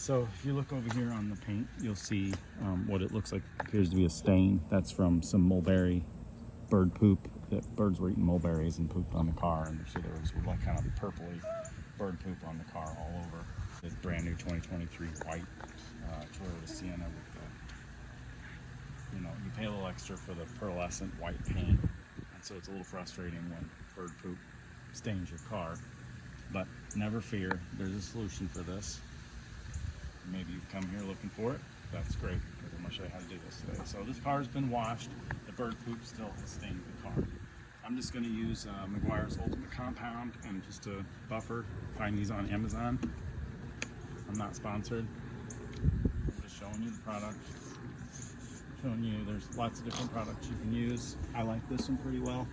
So if you look over here on the paint, you'll see what it looks like appears to be a stain. That's from some mulberry bird poop. That birds were eating mulberries and pooped on the car, and so there was like kind of purpley bird poop on the car all over. The brand new 2023 white Toyota Sienna with the, you pay a little extra for the pearlescent white paint, and so it's a little frustrating when bird poop stains your car. But never fear, there's a solution for this. Maybe you've come here looking for it. That's great, because I'm going to show you how to do this today. So this car has been washed. The bird poop still has stained the car. I'm just going to use Meguiar's Ultimate Compound and just a buffer. Find these on Amazon. I'm not sponsored. I'm just showing you the product. Showing you there's lots of different products you can use. I like this one pretty well.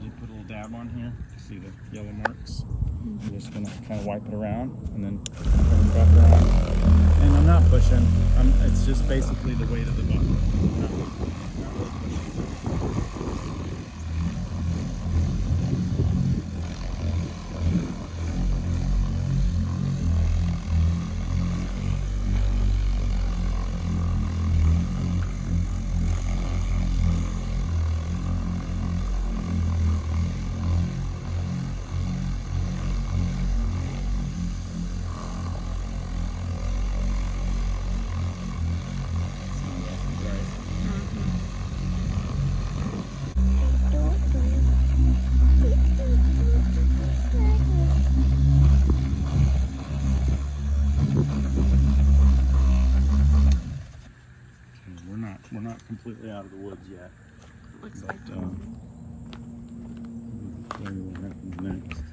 You put a little dab on here. See the yellow marks? I'm just going to kind of wipe it around and then turn the buffer on. And I'm not pushing. It's just basically the weight of the buffer. Not really pushing. We're not completely out of the woods yet. Looks But, like show you what happens next.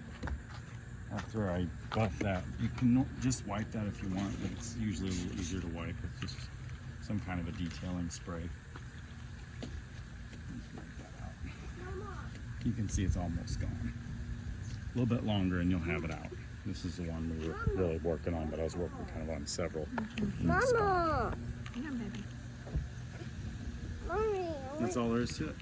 After I buff that, you can just wipe that if you want, but it's usually a little easier to wipe with just some kind of a detailing spray. Just wipe that out. You can see it's almost gone. A little bit longer and you'll have it out. This is the one we were really working on, but I was working kind of on several. Mama! Yeah, baby. Mommy, That's all there is to it.